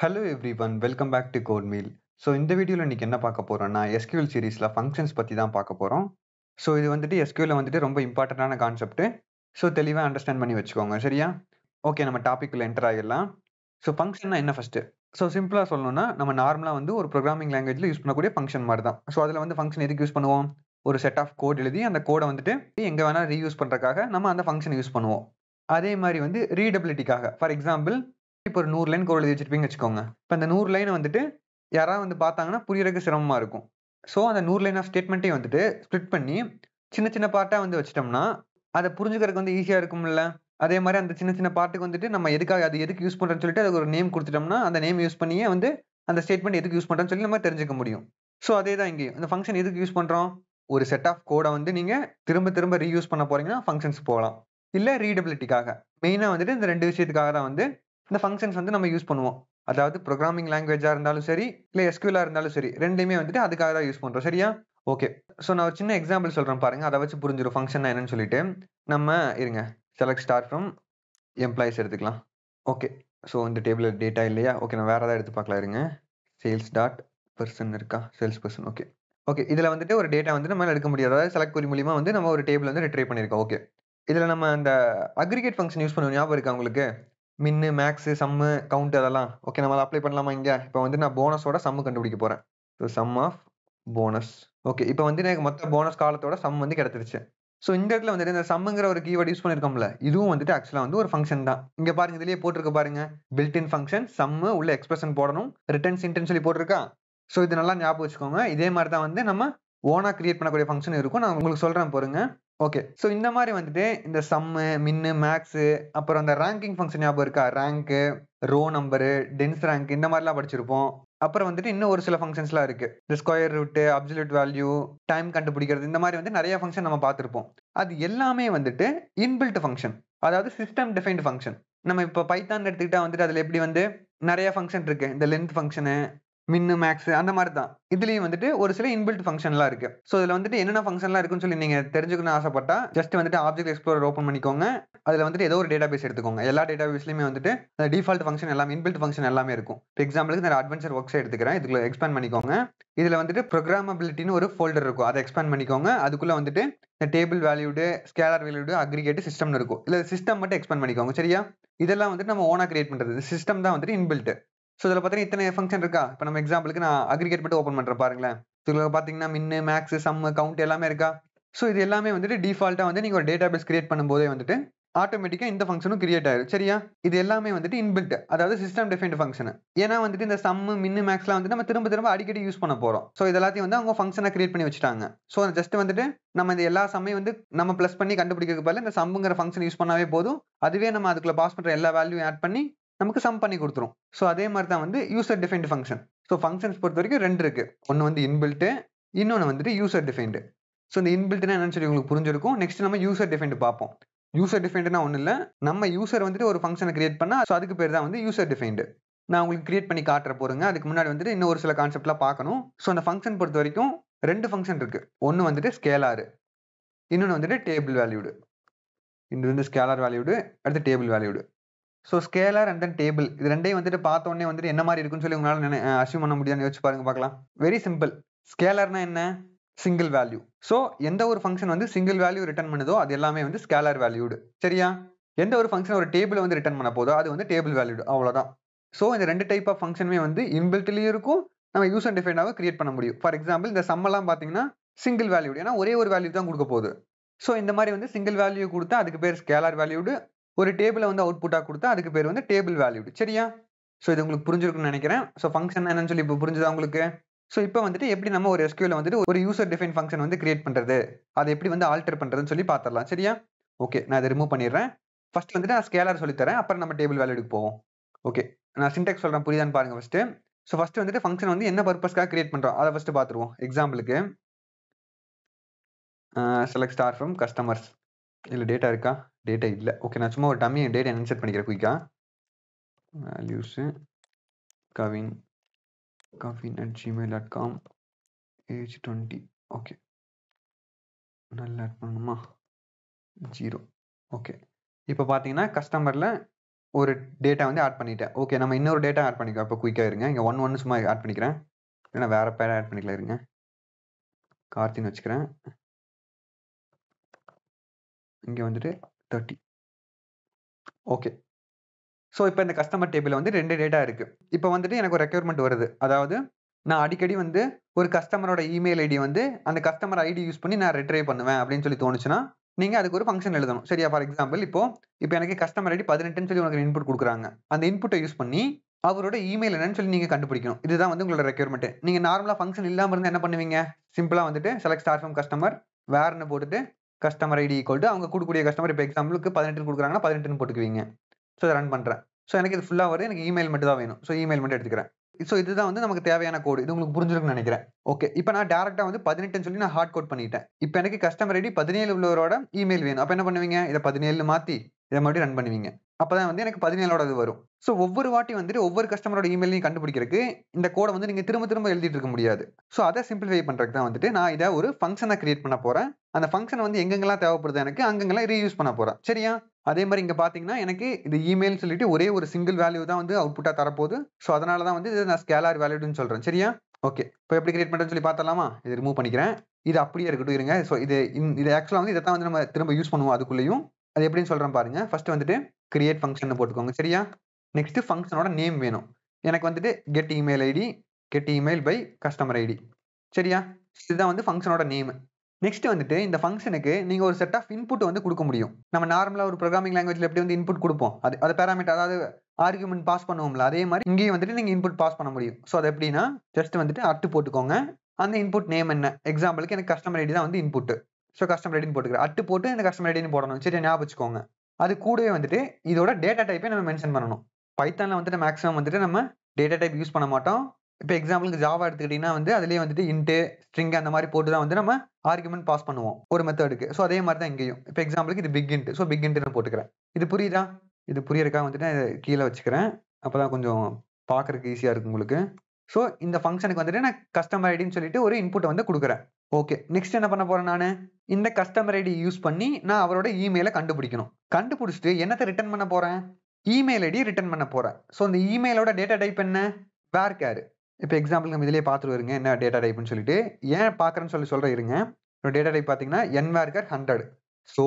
Hello everyone welcome back to code meal. So இந்த வீடியோவில் இன்னைக்கு என்ன பார்க்க போறோம்னா எஸ்கியூஎல் சீரிஸில் ஃபங்க்ஷன்ஸ் பற்றி தான் பார்க்க போகிறோம். ஸோ இது வந்துட்டு எஸ்கியூஎல் வந்துட்டு ரொம்ப இம்பார்ட்டண்ட்டான கான்செப்ட். ஸோ தெளிவாக அண்டர்ஸ்டாண்ட் பண்ணி வச்சுக்கோங்க, சரியா? ஓகே, நம்ம டாபிக்ல என்டர் ஆகிடலாம். ஸோ ஃபங்க்ஷன்னா என்ன ஃபர்ஸ்ட்? ஸோ சிம்பிளாக சொல்லணும்னா நம்ம நார்மலாக வந்து ஒரு ப்ரோக்ராமிங் லாங்குவேஜில் யூஸ் பண்ணக்கூடிய ஃபங்க்ஷன் மாதிரி தான். ஸோ அதில் வந்து ஃபங்க்ஷன் எதுக்கு யூஸ் பண்ணுவோம்? ஒரு செட் ஆஃப் கோட் எழுதி அந்த கோடை வந்துட்டு எங்கே வேணால் ரீயூஸ் பண்ணுறதுக்காக நம்ம அந்த ஃபங்க்ஷன் யூஸ் பண்ணுவோம். அதே மாதிரி வந்து ரீடபிலிட்டிக்காக, ஃபார் எக்ஸாம்பிள் இப்போ ஒரு 100 லைன் கோட் எழுதி வச்சிருப்பீங்கன்னு வச்சுக்கோங்க. இப்போ அந்த 100 லைனை வந்துட்டு யாராவது வந்து பார்த்தாங்கன்னா புரியறதுக்கு சிரமமா இருக்கும். ஸோ அந்த 100 லைன் ஆஃப் ஸ்டேட்மெண்ட்டையும் வந்துட்டு ஸ்ப்ளிட் பண்ணி சின்ன சின்ன பார்ட்டா வந்து வச்சுட்டோம்னா அதை புரிஞ்சுக்கிறதுக்கு வந்து ஈஸியா இருக்கும்ல. அதே மாதிரி அந்த சின்ன சின்ன பார்ட்டுக்கு வந்துட்டு நம்ம எதுக்காக அது எதுக்கு யூஸ் பண்றோம்னு சொல்லிட்டு அதுக்கு ஒரு நேம் கொடுத்துட்டோம்னா அந்த நேம் யூஸ் பண்ணியே வந்து அந்த ஸ்டேட்மெண்ட் எதுக்கு யூஸ் பண்றோம்னு சொல்லி நம்ம தெரிஞ்சுக்க முடியும். ஸோ அதே தான் இங்கேயும் இந்த ஃபங்க்ஷன் எதுக்கு யூஸ் பண்றோம்? ஒரு செட் ஆஃப் கோடை வந்து நீங்க திரும்ப திரும்ப ரீயூஸ் பண்ண போறீங்கன்னா ஃபங்க்ஷன்ஸ் போகலாம். இல்ல ரீடபிலிட்டிக்காக, மெயினா வந்துட்டு இந்த ரெண்டு விஷயத்துக்காக தான் வந்து இந்த ஃபங்க்ஷன்ஸ் வந்து நம்ம யூஸ் பண்ணுவோம். அதாவது ப்ரோகிராமிங் லாங்குவேஜா இருந்தாலும் சரி, இல்ல எஸ்கியூஎல் இருந்தாலும் சரி, ரெண்டுமே வந்துட்டு அதுக்காக தான் யூஸ் பண்றோம், சரியா? ஓகே. ஸோ நான் ஒரு சின்ன எக்ஸாம்பிள் சொல்றேன் பாருங்க. அதை வச்சு புரிஞ்சிடும் ஃபங்க்ஷன் என்னன்னு சொல்லிட்டு. நம்ம இருங்க, செலக்ட் ஸ்டார் ஃப்ரம் எம்ப்ளாயிஸ் எடுத்துக்கலாம். ஓகே. ஸோ இந்த டேபிள்ல டேட்டா இல்லையா? ஓகே, நான் வேற ஏதாவது எடுத்து பார்க்கலாம் இருங்க. சேல்ஸ் டாட் பர்சன் இருக்கா? Sales person. ஓகே. ஓகே, இதுல வந்துட்டு ஒரு டேட்டா வந்து நம்மளால எடுக்க முடியாது. அதாவது செலக்ட் query மூலியமா வந்து நம்ம ஒரு டேபிள் வந்து ரிட்ரைவ் பண்ணியிருக்கோம். ஓகே. இதுல நம்ம அந்த அக்ரிகேட் ஃபங்க்ஷன் யூஸ் பண்ணுவோம், ஞாபகம் இருக்கா உங்களுக்கு? மின்னு, மேக்ஸ், சம்மு, கவுண்ட் அதெல்லாம். ஓகே, நம்ம அத அப்ளை பண்ணலாமா இங்க? இப்போ வந்து நான் போனஸோட சம் கண்டுபிடிக்க போறேன். So sum of bonus. Okay, இப்போ வந்து எனக்கு மொத்த போனஸ் காலத்தோட சம் வந்து கிடைச்சிருச்சு. ஸோ இந்த இடத்துல வந்துட்டு இந்த சம்முங்கிற ஒரு கீவேர்ட் யூஸ் பண்ணியிருக்கோம்ல, இதுவும் வந்துட்டு ஆக்சுவலா வந்து ஒரு ஃபங்க்ஷன் தான். இங்க பாருங்க, இதுலயே போட்டிருக்கு பாருங்க. பில்ட் இன் ஃபங்க்ஷன் சம்மு உள்ள எக்ஸ்பிரஷன் போடணும், ரிட்டர்ன்ஸ் இன்ட்னு சொல்லி போட்டிருக்கா. ஸோ இது நல்லா ஞாபகம் வச்சுக்கோங்க. இதே மாதிரி தான் வந்து நம்ம ஓனா கிரியேட் பண்ணக்கூடிய ஃபங்க்ஷன் இருக்கும். நான் உங்களுக்கு சொல்றேன் பாருங்க. ஓகே. ஸோ இந்த மாதிரி வந்துட்டு இந்த சம்மு, மின்னு, மேக்ஸு, அப்புறம் அந்த ரேங்கிங் ஃபங்க்ஷன் ஞாபகம் இருக்கா? Rank, row number, dense rank இந்த மாதிரிலாம் படிச்சிருப்போம். அப்புறம் வந்துட்டு இன்னும் ஒரு சில ஃபங்க்ஷன்ஸ்லாம் இருக்கு. இந்த square root, absolute value, time கண்டுபிடிக்கிறது, இந்த மாதிரி வந்து நிறைய ஃபங்க்ஷன் நம்ம பார்த்திருப்போம். அது எல்லாமே வந்துட்டு இன்பில்ட் ஃபங்க்ஷன். அதாவது சிஸ்டம் டிஃபைன்ட் ஃபங்க்ஷன். நம்ம இப்போ பைத்தான் எடுத்துக்கிட்டா வந்துட்டு அதுல எப்படி வந்து நிறைய ஃபங்க்ஷன் இருக்கு. இந்த லென்த் ஃபங்க்ஷனு, மின்னு, மேக்ஸ் அந்த மாதிரி தான். இதுலயும் வந்துட்டு ஒரு சில இன்பில்ட் ஃபங்க்ஷன்லாம் இருக்கு. ஸோ இதுல வந்துட்டு என்னென்ன ஃபங்க்ஷன்லாம் இருக்குன்னு சொல்லி நீங்க தெரிஞ்சுக்கணும்னு ஆசைப்பட்டா ஜஸ்ட் வந்துட்டு ஆப்ஜெக்ட் எக்ஸ்ப்ளோரர் ஓப்பன் பண்ணிக்கோங்க. அதுல வந்துட்டு ஏதோ ஒரு டேட்டாபேஸ் எடுத்துக்கோங்க. எல்லா டேட்டாபேஸ்லயுமே வந்துட்டு டிஃபால்ட் ஃபங்க்ஷன் எல்லாமே, இன்பில்ட் ஃபங்க்ஷன் எல்லாமே இருக்கும். இப்போ எக்ஸாம்பிளுக்கு நான் அட்வென்ச்சர் ஒர்க்ஸ் எடுத்துக்கிறேன். இதுல எக்ஸ்பேண்ட் பண்ணிக்கோங்க. இதுல வந்துட்டு ப்ரோக்ராமபிலிட்டின்னு ஒரு ஃபோல்டர் இருக்கும். அதை எக்ஸ்பேண்ட் பண்ணிக்கோங்க. அதுக்குள்ள வந்துட்டு இந்த table valued, scalar valued, aggregate, சிஸ்டம்னு இருக்கும். இல்ல சிஸ்டம் மட்டும் எக்ஸ்பேண்ட் பண்ணிக்கோங்க, சரியா? இதெல்லாம் வந்துட்டு நம்ம ஓனா கிரியேட் பண்றது. சிஸ்டம் தான் வந்துட்டு இன்பில்ட். ஸோ இதுல பார்த்தீங்கன்னா இத்தனை ஃபங்க்ஷன் இருக்கா? இப்போ நம்ம எக்ஸாம்பிளுக்கு நான் அக்ரிகேட் மட்டும் ஓப்பன் பண்றேன் பாருங்களேன். இதுல பார்த்தீங்கன்னா மின்னு, மேக்ஸ், சம்மு, கவுண்ட் எல்லாமே இருக்கா? ஸோ இது எல்லாமே வந்துட்டு டிஃபால்ட்டா வந்து நீங்க ஒரு டேட்டாபேஸ் கிரியேட் பண்ணும்போதே வந்துட்டு ஆட்டோமேட்டிக்கா இந்த ஃபங்க்ஷனும் கிரியேட் ஆயிரும், சரியா? இது எல்லாமே வந்துட்டு இன்பில்ட், அதாவது சிஸ்டம் டிஃபைன்ட் ஃபங்க்ஷன். ஏன்னா வந்துட்டு இந்த சம்மு, மின்னு, மேக்ஸ்லாம் வந்து நம்ம திரும்ப திரும்ப அடிக்கடி யூஸ் பண்ண போறோம். ஸோ இது எல்லாத்தையும் வந்து அவங்க ஃபங்க்ஷனா கிரியேட் பண்ணி வச்சுட்டாங்க. ஸோ ஜஸ்ட் வந்துட்டு நம்ம இந்த எல்லா சம்மையும் வந்து நம்ம பிளஸ் பண்ணி கண்டுபிடிக்கிறதுக்கு பதிலா இந்த சம்முங்கிற ஃபங்க்ஷன் யூஸ் பண்ணாவே போதும். அதுவே நம்ம அதுக்குள்ள பாஸ் பண்ற எல்லா வேல்யூயும் ஆட் பண்ணி நமக்கு சம் பண்ணி கொடுத்துரும். ஸோ அதே மாதிரி தான் வந்து user defined function. So functions பொறுத்த வரைக்கும் 2 இருக்கு. ஒன்னு வந்து இன்பில்ட், இன்னொன்னு வந்துட்டு யூசர் டிஃபைன்ட். ஸோ இந்த இன்பில்ட்னா என்னன்னு சொல்லி உங்களுக்கு புரிஞ்சிருக்கும். நெக்ஸ்ட் நம்ம யூசர் டிஃபைன்ட் பார்ப்போம். யூசர் டிஃபைன்ட்னா ஒண்ணும் இல்ல. நம்ம யூசர் வந்துட்டு ஒரு ஃபங்க்ஷனை கிரியேட் பண்ணா ஸோ அதுக்கு பேர் தான் வந்து யூசர் டிஃபைன்ட். நான் உங்களுக்கு கிரியேட் பண்ணி காட்டுற போறேங்க. அதுக்கு முன்னாடி வந்துட்டு இன்னும் ஒரு சில கான்செப்ட்லாம் பார்க்கணும். ஸோ அந்த ஃபங்க்ஷன் பொறுத்த வரைக்கும் 2 ஃபங்க்ஷன் இருக்கு. ஒன்னு வந்துட்டு ஸ்கேலார், இன்னொன்னு வந்துட்டு டேபிள் வேல்யூடு. இது வந்து ஸ்கேலார் வேல்யூடு, அடுத்து table valued. So scalar and then table இது ரெண்டையும் வந்துட்டு பார்த்த உடனே வந்துட்டு என்ன மாதிரி இருக்குன்னு சொல்லி உங்களால அஸ்யூம் பண்ண முடியாதுன்னு யோசிச்சு பாருங்க பார்க்கலாம். Very simple. ஸ்கேலார்னா என்ன? Single value. ஸோ எந்த ஒரு ஃபங்க்ஷன் வந்து சிங்கிள் வேல்யூ ரிட்டர்ன் பண்ணுதோ அது எல்லாமே வந்து ஸ்கேலார் வேல்யூடு, சரியா? எந்த ஒரு ஃபங்க்ஷன் ஒரு டேபிள் வந்து ரிட்டர்ன் பண்ண போதோ அது வந்து டேபிள் வேல்யூடு, அவ்வளவுதான். ஸோ இந்த ரெண்டு டைப் ஆஃப் ஃபங்க்ஷனுமே வந்து இன்பில்ட்லயும் இருக்கும், நம்ம யூசர் டிஃபைனாக கிரியேட் பண்ண முடியும். ஃபார் எக்ஸாம்பிள் இந்த சம் எல்லாம் பார்த்தீங்கன்னா சிங்கிள் வேல்யூடு, ஏன்னா ஒரே ஒரு வேல்யூ தான் கொடுக்க போகுது. ஸோ இந்த மாதிரி வந்து சிங்கிள் வேல்யூ கொடுத்தா அதுக்கு பேர் ஸ்கேலார் வேல்யூடு, ஒரு டேபிளை வந்து அவுட்புட்டா கொடுத்தா அதுக்கு பேர் வந்து டேபிள் வேல்யூடு, சரியா? ஸோ இது உங்களுக்கு புரிஞ்சிருக்கும்னு நினைக்கிறேன். ஸோ ஃபங்க்ஷன் என்னன்னு சொல்லி இப்போ புரிஞ்சுதா உங்களுக்கு? ஸோ இப்போ வந்துட்டு எப்படி நம்ம ஒரு எஸ்கியூஎல் வந்துட்டு ஒரு யூசர் டிஃபைன் ஃபங்க்ஷன் வந்து கிரியேட் பண்றது, அதை எப்படி வந்து ஆல்டர் பண்றதுன்னு சொல்லி பார்த்துடலாம், சரியா? ஓகே, நான் இதை ரிமூவ் பண்ணிடுறேன். ஃபர்ஸ்ட் வந்துட்டு நான் ஸ்கேலார் சொல்லித்தரேன், அப்புறம் நம்ம டேபிள் வேல்யூக்கு போவோம். ஓகே, நான் சின்டெக்ஸ் சொல்றேன், புரியுதான்னு பாருங்க ஃபர்ஸ்ட். ஸோ ஃபர்ஸ்ட் வந்துட்டு ஃபங்க்ஷன் வந்து என்ன பர்பஸ்க்காக கிரியேட் பண்றோம் அதை ஃபர்ஸ்ட் பார்த்துருவோம். எக்ஸாம்பிளுக்கு செலக்ட் ஸ்டார் ஃப்ரம் கஸ்டமர்ஸ். இல்லை டேட்டா இருக்கா? டேட்டா இல்லை. ஓகே, நான் சும்மா ஒரு டம்மி டேட்டா இன்சர்ட் பண்ணிக்கிறேன் குயிக்கா. Values kavin@gmail.com, age 20. ஓகே, நல்லா ஆட் பண்ணணுமா? 0. ஓகே, இப்போ பார்த்தீங்கன்னா கஸ்டமரில் ஒரு டேட்டா வந்து ஆட் பண்ணிட்டேன். ஓகே, நம்ம இன்னொரு டேட்டா ஆட் பண்ணிக்கலாம். இப்போ குயிக்காக இருங்க. இங்கே 1 சும்மா ஆட் பண்ணிக்கிறேன். இல்லைன்னா வேற பேர் ஆட் பண்ணிக்கலாம் இருங்க. கார்த்தின்னு வச்சுக்கிறேன். இங்கே வந்துட்டு 30. ஓகே. ஸோ இப்போ இந்த கஸ்டமர் டேபிளில் வந்து 2 டேட்டா இருக்கு. இப்போ வந்துட்டு எனக்கு ஒரு ரெக்யர்மெண்ட் வருது. அதாவது நான் அடிக்கடி வந்து ஒரு கஸ்டமரோட இமெயில் ஐடி வந்து அந்த கஸ்டமர் ஐடி யூஸ் பண்ணி நான் ரிட்ரைவ் பண்ணுவேன் அப்படின்னு சொல்லி தோணுச்சுன்னா, நீங்க அதுக்கு ஒரு ஃபங்க்ஷன் எழுதணும். சரியா? ஃபார் எக்ஸாம்பிள் இப்போ எனக்கு கஸ்டமர் ஐடி 18ன்னு சொல்லி உனக்கு இன்புட் குடுக்குறாங்க. அந்த இன்புட்ட யூஸ் பண்ணி அவரோட இமெயில் என்னன்னு சொல்லி நீங்க கண்டுபிடிக்கணும். இதுதான் வந்து உங்களோட ரெக்யர்மெண்ட். நீங்க நார்மலா ஃபங்க்ஷன் இல்லாம இருந்தா என்ன பண்ணுவீங்க? சிம்பிளா வந்துட்டு செலக்ட் ஸ்டார் ஃப்ரம் கஸ்டமர் வேர்ன்னு போட்டுட்டு கஸ்டமர் ஐடி ஈக்குவல் டு அவங்க குடுக்கக்கூடிய கஸ்டமர் இப்போ எக்ஸாம்பிளுக்கு 18 குடுக்குறாங்கன்னா 18ன்னு போட்டுக்குவீங்க. ஸோ இத ரன் பண்றேன். ஸோ எனக்கு இது ஃபுல்லா வருது. எனக்கு இமெயில் மட்டும் தான் வேணும். ஸோ இமெயில் மட்டும் எடுத்துக்கிறேன். ஸோ இதுதான் வந்து நமக்கு தேவையான கோடு. இது உங்களுக்கு புரிஞ்சிருக்கும்னு நினைக்கிறேன். ஓகே. இப்போ நான் டைரக்ட்டா வந்து 18ன்னு சொல்லி நான் ஹார்ட் கோட் பண்ணிட்டேன். இப்போ எனக்கு கஸ்டமர் ஐடி 17 உள்ளவரோட இமெயில் வேணும். அப்ப என்ன பண்ணுவீங்க? இத 17ன்னு மாத்தி இத மறுபடியும் ரன் பண்ணுவீங்க. அப்பதான் வந்து எனக்கு 17ஓட இது வரும். ஸோ ஒவ்வொரு வாட்டி வந்துட்டு ஒவ்வொரு கஸ்டமரோட இமெயிலையும் கண்டுபிடிக்கிறதுக்கு இந்த கோட வந்து நீங்க திரும்ப திரும்ப எழுதிட்டு இருக்க முடியாது. ஸோ அத சிம்பிளிஃபை பண்றதுக்கு தான் வந்துட்டு நான் இத ஒரு ஃபங்ஷனா கிரியேட் பண்ண போறேன். அந்த ஃபங்ஷன் வந்து எங்கெங்கெல்லாம் தேவைப்படுது எனக்கு அங்கங்கெல்லாம் ரீயூஸ் பண்ண போறேன். சரியா? அதே மாரி இங்க பார்த்தீங்கன்னா, எனக்கு இது இமெயில்னு சொல்லிட்டு ஒரே ஒரு சிங்கிள் வேல்யூ தான் வந்து அவுட்புட்டா தரப்போகுது. ஸோ அதனால தான் வந்து இத நான் ஸ்கேலார் வேலிட்ன்னு சொல்றேன். சரியா? ஓகே. இப்போ எப்படி கிரியேட் பண்றதுன்னு சொல்லி பார்த்தரலாமா? இத ரிமூவ் பண்ணிக்கிறேன். இது அப்படியே இருக்கட்டும் இருங்க. ஸோ இது ஆக்சுவலா வந்து இதத்தான் வந்து நம்ம திரும்ப யூஸ் பண்ணுவோம் அதுக்குள்ளேயும். அது எப்படின்னு சொல்றேன் பாருங்க. ஃபர்ஸ்ட் வந்துட்டு கிரியேட் ஃபங்ஷன்னு போட்டுக்கோங்க. சரியா? நெக்ஸ்ட் ஃபங்ஷனோட நேம் வேணும். எனக்கு வந்துட்டு get email ID, get email by customer ID. சரியா? இதுதான் வந்து ஃபங்ஷனோட நேம். நெக்ஸ்ட் வந்துட்டு இந்த ஃபங்ஷனுக்கு நீங்க ஒரு செட் ஆஃப் இன்புட் வந்து குடுக்க முடியும். நம்ம நார்மலா ஒரு புரோகிராமிங் லாங்குவேஜ்ல எப்படி வந்து இன்புட் குடுப்போம். அது பாராமீட்டர் அதாவது ஆர்குமென்ட் பாஸ் பண்ணுவோம்ல. அதே மாரி இங்கேயும் வந்துட்டு நீங்க இன்புட் பாஸ் பண்ண முடியும். ஸோ அது எப்படின்னா ஜஸ்ட் வந்துட்டு அட் போட்டுக்கோங்க. அந்த இன்புட் நேம் என்ன? எக்ஸாம்பிளுக்கு எனக்கு கஸ்டமர் ஐடி தான் வந்து இன்புட். ஸோ கஸ்டமர் ஐடின்னு போட்டுக்கிறேன். அட் போட்டு இந்த கஸ்டமர் ஐடின்னு போடணும். சரியா? ஞாபகம் வச்சுக்கோங்க. அது கூடவே வந்துட்டு இதோட டேட்டா டைப்பை நம்ம மென்ஷன் பண்ணணும். பைத்தான்ல வந்துட்டு மேக்ஸிமம் வந்துட்டு நம்ம டேட்டா டைப் யூஸ் பண்ண மாட்டோம். இப்போ எக்ஸாம்பிளுக்கு ஜாவா எடுத்துக்கிட்டீங்கன்னா வந்து அதிலேயே வந்துட்டு இன்ட், ஸ்ட்ரிங் அந்த மாரி போட்டு தான் வந்து நம்ம ஆர்குமென்ட் பாஸ் பண்ணுவோம் ஒரு மெத்தடுக்கு. ஸோ அதே மாரி தான் இங்கேயும். இப்போ எக்ஸாம்பிளுக்கு இது பிக் இன்ட். ஸோ பிக் இன்ட்ன்னு போட்டுக்கிறேன். இது புரியுதா? இது புரியறதுக்காக வந்துட்டு நான் இத கீழ வச்சுக்கிறேன். அப்பதான் கொஞ்சம் பார்க்கறதுக்கு ஈஸியா இருக்கும் உங்களுக்கு. ஸோ இந்த ஃபங்ஷனுக்கு வந்துட்டு நான் கஸ்டமர் ஐடின்னு சொல்லிட்டு ஒரு இன்புட்ட வந்து குடுக்குறேன். ஓகே. நெக்ஸ்ட் என்ன பண்ண போறேன் நானு? இந்த கஸ்டமர் ஐடி யூஸ் பண்ணி நான் அவரோட இமெயில கண்டுபிடிக்கணும். கண்டுபிடிச்சுட்டு என்னத்த ரிட்டர்ன் பண்ண போறேன்? இமெயில் ஐடிய ரிட்டர்ன் பண்ண போறேன். ஸோ இந்த இமெயிலோட டேட்டா டைப் என்ன? வேர்கேர். இப்போ எக்ஸாம்பிள் நம்ம இதிலேயே பார்த்துட்டு வருங்க என்ன டேட்டா டைப்னு சொல்லிட்டு. ஏன் பார்க்குறேன்னு சொல்றேன் இருங்க. டேட்டா டைப் பார்த்தீங்கன்னா nvarchar 100. ஸோ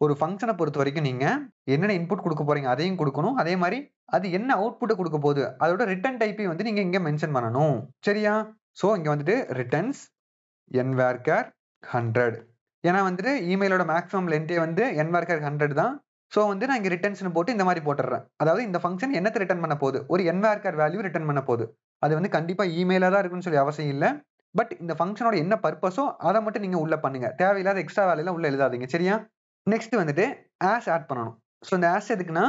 ஒரு ஃபங்ஷன பொறுத்தவரைக்கும் நீங்க என்னென்ன இன்புட் குடுக்க போறீங்க அதையும் குடுக்கணும். அதே மாரி அது என்ன அவுட்புட்ட குடுக்க போகுது, அதோட ரிட்டர்ன் டைப்பையும் வந்து நீங்க இங்க மென்ஷன் பண்ணணும். சரியா? ஸோ இங்க வந்துட்டு ரிட்டர்ன்ஸ் nvarchar 100. ஏன்னா வந்துட்டு இமெயிலோட மேக்ஸிமம் லென்த்தே வந்து nvarchar 100 தான். ஸோ வந்து நான் இங்க ரிட்டர்ன்ஸ்ன்னு போட்டு இந்த மாரி போட்டுர்றேன். அதாவது இந்த ஃபங்ஷன் என்னத்த ரிட்டர்ன் பண்ண போகுது? ஒரு nvarchar வேல்யூ ரிட்டர்ன் பண்ண போகுது. அது வந்து கண்டிப்பா இமெயிலா தான் இருக்குன்னு சொல்லி அவசியம் இல்ல. பட் இந்த ஃபங்ஷனோட என்ன பர்ப்பஸோ அத மட்டும் நீங்க உள்ள பண்ணுங்க. தேவையில்லாத எக்ஸ்ட்ரா வேலையெல்லாம் உள்ள எழுதாதீங்க. சரியா? நெக்ஸ்ட் வந்துட்டு ஆட் பண்ணணும். ஸோ இந்த எதுக்குன்னா,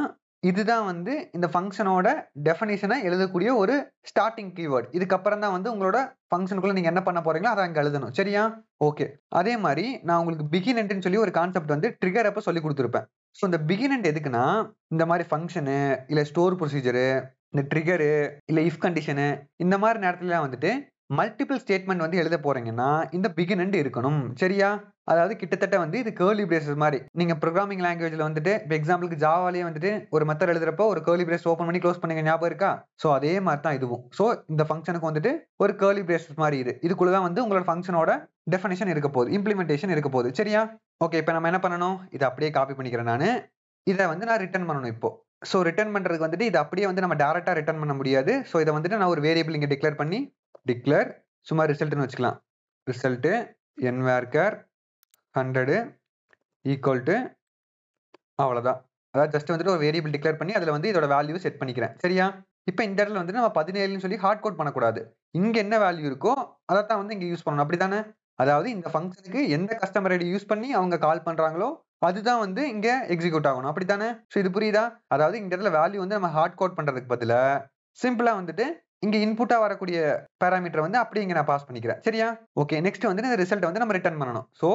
இதுதான் வந்து இந்த ஃபங்ஷனோட டெஃபினிஷன எழுதக்கூடிய ஒரு ஸ்டார்ட்டிங் கீவர்ட். இதுக்கப்புறம் தான் வந்து உங்களோட ஃபங்ஷனுக்குள்ள நீங்க என்ன பண்ண போறீங்களோ அத அங்க எழுதணும். சரியா? ஓகே. அதே மாரி நான் உங்களுக்கு பிகின் எண்ட்ன்னு சொல்லி ஒரு கான்செப்ட் வந்து ட்ரிகர் அப்ப சொல்லிக் குடுத்திருப்பேன். ஸோ இந்த பிகின் எண்ட் எதுக்குன்னா, இந்த மாரி ஃபங்ஷனு, இல்ல ஸ்டோர் ப்ரொசீஜரு, இந்த ட்ரிகரு, இல்ல இஃப் கண்டிஷனு இந்த மாரி நேரத்துலலாம் வந்துட்டு மல்டிபிள் ஸ்டேட்மெண்ட் வந்து எழுத போறீங்கன்னா, இந்த பிகின் எண்ட் இருக்கணும். சரியா? அதாவது கிட்டத்தட்ட வந்து இது கர்லி பிரேஸஸ் மாரி. நீங்க புரோகிராமிங் லாங்குவேஜ்ல வந்துட்டு இப்ப எக்ஸாம்பிளுக்கு ஜாவாலயே வந்துட்டு ஒரு மெத்தட் எழுதுறப்போ ஒரு கர்லி பிரேஸ் ஓப்பன் பண்ணி க்ளோஸ் பண்ணீங்க ஞாபகம் இருக்கா? ஸோ அதே மாரி தான் இதுவும். ஸோ இந்த ஃபங்ஷனுக்கு வந்துட்டு ஒரு கர்லி பிரேஸஸ் மாரி இது. இதுக்குள்ள தான் வந்து உங்களோட ஃபங்ஷனோட டெஃபினிஷன் இருக்க போகுது. இம்ப்ளிமெண்டேஷன் இருக்க போகுது. சரியா? ஓகே. இப்ப நம்ம என்ன பண்ணணும்? இத அப்படியே காப்பி பண்ணிக்கிறேன் நானு. இத வந்து நான் ரிட்டர்ன் பண்ணணும் இப்போ. ஸோ ரிட்டர்ன் பண்றதுக்கு வந்துட்டு இத அப்படியே வந்து நம்ம டைரக்ட்டா ரிட்டர்ன் பண்ண முடியாது. ஸோ இத வந்துட்டு நான் ஒரு வேரியபிள் இங்க டிக்ளேர் பண்ணி சும்மா ரிசல்ட்ன்னு வச்சுக்கலாம். ரிசல்ட் nvarchar 100 ஈக்குவல் டு அவ்வளவுதான். அதாவது ஜஸ்ட் வந்துட்டு ஒரு வேரியபிள் டிக்ளேர் பண்ணி அதுல வந்து இதோட வேல்யூ செட் பண்ணிக்கிறேன். சரியா? இப்ப இந்த இடத்துல வந்து நம்ம 17ன்னு சொல்லி ஹார்ட் கோட் பண்ணக்கூடாது. இங்க என்ன வேல்யூ இருக்கோ அதத்தான் வந்து இங்க யூஸ் பண்ணணும். அப்படித்தானே? அதாவது இந்த ஃபங்ஷனுக்கு எந்த கஸ்டமர் ஐடி யூஸ் பண்ணி அவங்க கால் பண்றாங்களோ அதுதான் வந்து இங்க எக்ஸிக்யூட் ஆகணும். அப்படித்தானே? சோ இது புரியுதா? அதாவது இந்த இடத்துல வேல்யூ வந்து நம்ம ஹார்ட் கோட் பண்றதுக்கு பதிலா சிம்பிளா வந்துட்டு இங்க இன்புட்டா வரக்கூடிய பாராமீட்டர் வந்து அப்படியே இங்க நான் பாஸ் பண்ணிக்கிறேன். சரியா? ஓகே. நெக்ஸ்ட் வந்து இந்த ரிசல்ட் வந்து நம்ம ரிட்டர்ன் பண்ணணும். So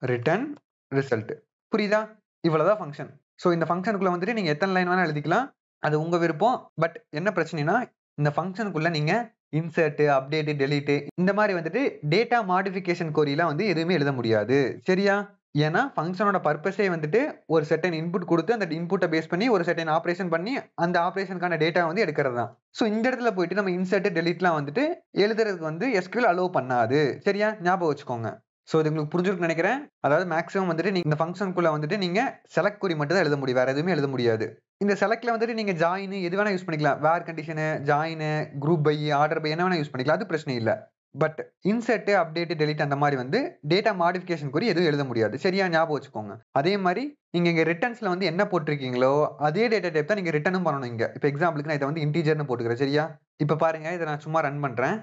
return result. புரியுதா? இவ்வளவுதான் ஃபங்ஷன். சோ இந்த ஃபங்ஷனுக்குள்ள வந்துட்டு நீங்க எத்தனை லைன் வேணா எழுதிக்கலாம். அது உங்க விருப்பம். பட் என்ன பிரச்சனைனா இந்த ஃபங்ஷனுக்குள்ள நீங்க இன்சர்ட், அப்டேட், டெலீட் இந்த மாரி வந்துட்டு டேட்டா மாடிஃபிகேஷன் கொரிலாம் வந்து எதுவுமே எழுத முடியாது. சரியா? ஏன்னா ஃபங்ஷனோட பர்ப்பஸே வந்துட்டு ஒரு செர்டைன் இன்புட் குடுத்து, அந்த இன்புட்ட பேஸ் பண்ணி ஒரு செர்டைன் ஆப்பரேஷன் பண்ணி, அந்த ஆப்பரேஷனுக்கான டேட்டா வந்து எடுக்கிறது தான். ஸோ இந்த இடத்துல போயிட்டு நம்ம இன்சர்ட், டெலீட்லாம் வந்துட்டு எழுதுறதுக்கு வந்து எஸ்கியூஎல் அலோவ் பண்ணாது. சரியா? ஞாபகம் வச்சுக்கோங்க. ஸோ இது உங்களுக்கு புரிஞ்சிருக்கும்னு நெனைக்கிறேன். அதாவது மேக்ஸிமம் வந்துட்டு நீங்க இந்த ஃபங்ஷனுக்குள்ள வந்துட்டு நீங்க செலக்ட் குறி மட்டும் தான் எழுத முடியும். வேற எதுவுமே எழுத முடியாது. இந்த செலக்ட்ல வந்துட்டு நீங்க ஜாயின் எது வேணா யூஸ் பண்ணிக்கலாம். Where condition, join, group by, order by என்ன வேணா யூஸ் பண்ணிக்கலாம். அது பிரச்சனை இல்ல. பட் இன்சர்ட், அப்டேட், டெலீட் அந்த மாரி வந்து டேட்டா மாடிஃபிகேஷன் குறி எதுவும் எழுத முடியாது. சரியா? ஞாபகம் வச்சுக்கோங்க. அதே மாரி நீங்க இங்க ரிட்டர்ன்ஸ்ல வந்து என்ன போட்டிருக்கீங்களோ, அதே டேட்டா டைப் தான் நீங்க ரிட்டர்னும் பண்ணணும் இங்க. இப்ப எக்ஸாம்பிளுக்கு நான் இத வந்து இன்டிஜர்ன்னு போட்டுக்கிறேன். சரியா? இப்ப பாருங்க இத நான் சும்மா ரன் பண்றேன்.